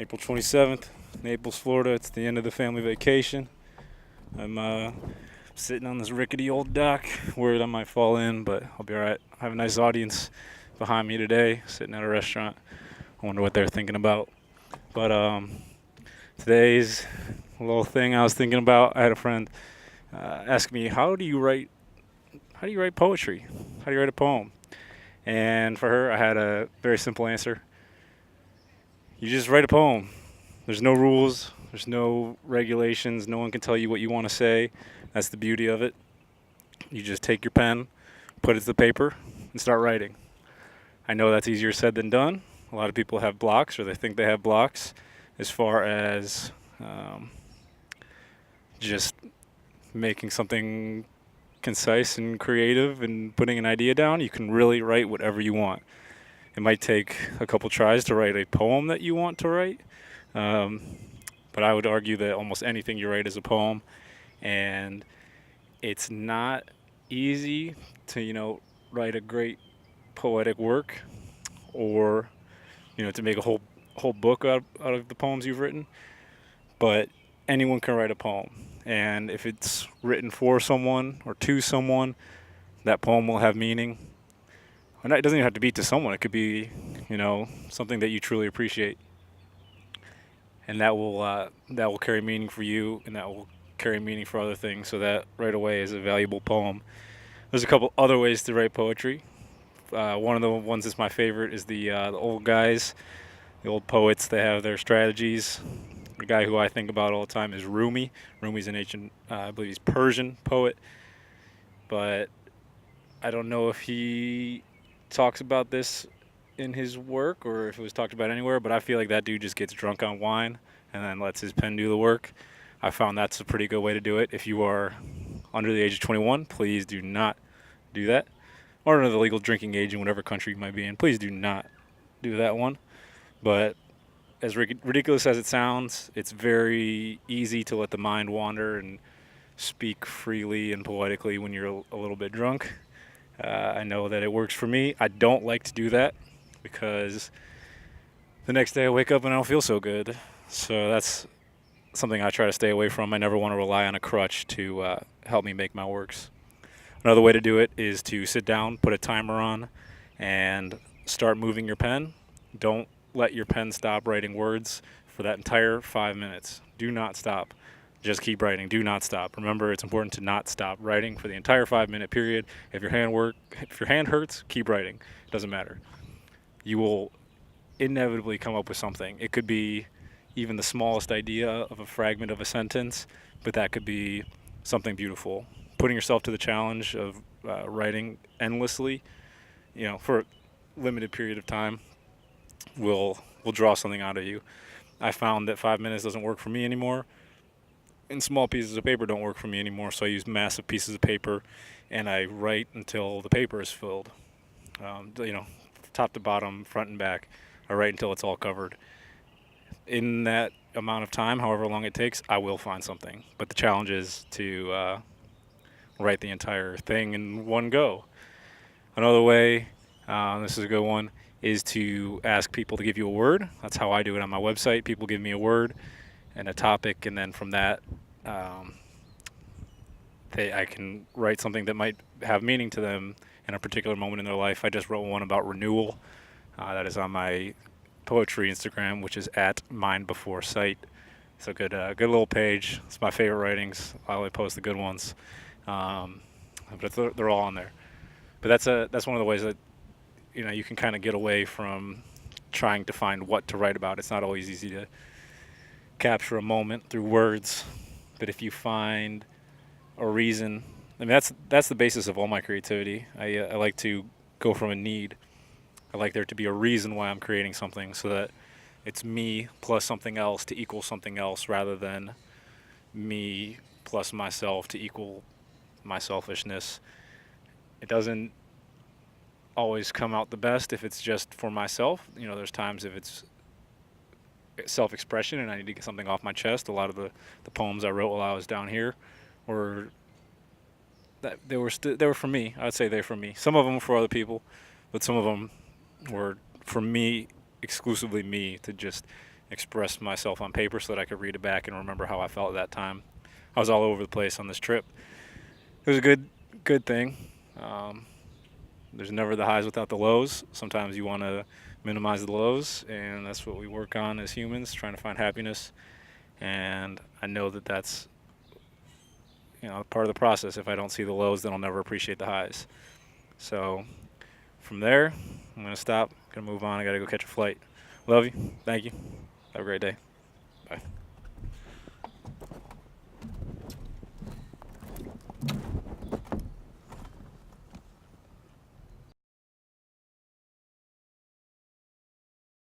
April 27th, Naples, Florida. It's the end of the family vacation. I'm sitting on this rickety old dock, worried I might fall in, but I'll be all right. I have a nice audience behind me today, sitting at a restaurant. I wonder what they're thinking about. But today's little thing I was thinking about. I had a friend ask me, "How do you write? How do you write poetry? How do you write a poem?" And for her, I had a very simple answer. You just write a poem. There's no rules, there's no regulations, no one can tell you what you want to say. That's the beauty of it. You just take your pen, put it to the paper, and start writing. I know that's easier said than done. A lot of people have blocks, or they think they have blocks, as far as just making something concise and creative and putting an idea down. You can really write whatever you want. It might take a couple tries to write a poem that you want to write, but I would argue that almost anything you write is a poem, and it's not easy to, write a great poetic work, or, to make a whole book out of the poems you've written. But anyone can write a poem, and if it's written for someone or to someone, that poem will have meaning. And it doesn't even have to be to someone. It could be, something that you truly appreciate, and that will carry meaning for you, and that will carry meaning for other things. So that right away is a valuable poem. There's a couple other ways to write poetry. One of the ones that's my favorite is the old guys, the old poets. They have their strategies. The guy who I think about all the time is Rumi. Rumi's an ancient, I believe he's Persian poet, but I don't know if he talks about this in his work or if it was talked about anywhere, but I feel like that dude just gets drunk on wine and then lets his pen do the work. I found that's a pretty good way to do it. If you are under the age of 21, please do not do that. Or under the legal drinking age in whatever country you might be in, please do not do that one. But as ridiculous as it sounds, it's very easy to let the mind wander and speak freely and poetically when you're a little bit drunk. I know that it works for me. I don't like to do that because the next day I wake up and I don't feel so good. So that's something I try to stay away from. I never want to rely on a crutch to help me make my works. Another way to do it is to sit down, put a timer on, and start moving your pen. Don't let your pen stop writing words for that entire 5 minutes. Do not stop. Just keep writing. Do not stop. Remember, it's important to not stop writing for the entire 5 minute period. If your hand hurts, keep writing. It doesn't matter. You will inevitably come up with something. It could be even the smallest idea of a fragment of a sentence, but that could be something beautiful. Putting yourself to the challenge of writing endlessly, for a limited period of time, will draw something out of you. I found that 5 minutes doesn't work for me anymore, and small pieces of paper don't work for me anymore, so I use massive pieces of paper, and I write until the paper is filled. Top to bottom, front and back. I write until it's all covered. In that amount of time, however long it takes, I will find something. But the challenge is to write the entire thing in one go. Another way, this is a good one, is to ask people to give you a word. That's how I do it on my website. People give me a word and a topic, and then from that, I can write something that might have meaning to them in a particular moment in their life. I just wrote one about renewal. That is on my poetry Instagram, which is at MindBeforeSight. It's a good little page. It's my favorite writings. I only post the good ones, but they're all on there. But that's one of the ways that you can kind of get away from trying to find what to write about. It's not always easy to capture a moment through words, but if you find a reason, I mean that's the basis of all my creativity. I like to go from a need. I like there to be a reason why I'm creating something, so that it's me plus something else to equal something else, rather than me plus myself to equal my selfishness. It doesn't always come out the best if it's just for myself. There's times if it's self-expression and I need to get something off my chest. A lot of the poems I wrote while I was down here were they were for me. I would say they're for me. Some of them were for other people, but some of them were for me, exclusively me, to just express myself on paper so that I could read it back and remember how I felt at that time. I was all over the place on this trip. It was a good thing. Um, there's never the highs without the lows. Sometimes you want to minimize the lows, and that's what we work on as humans, trying to find happiness. And I know that that's part of the process. If I don't see the lows, then I'll never appreciate the highs. So from there, I'm gonna stop. Gonna move on. I gotta go catch a flight. Love you. Thank you. Have a great day. Bye.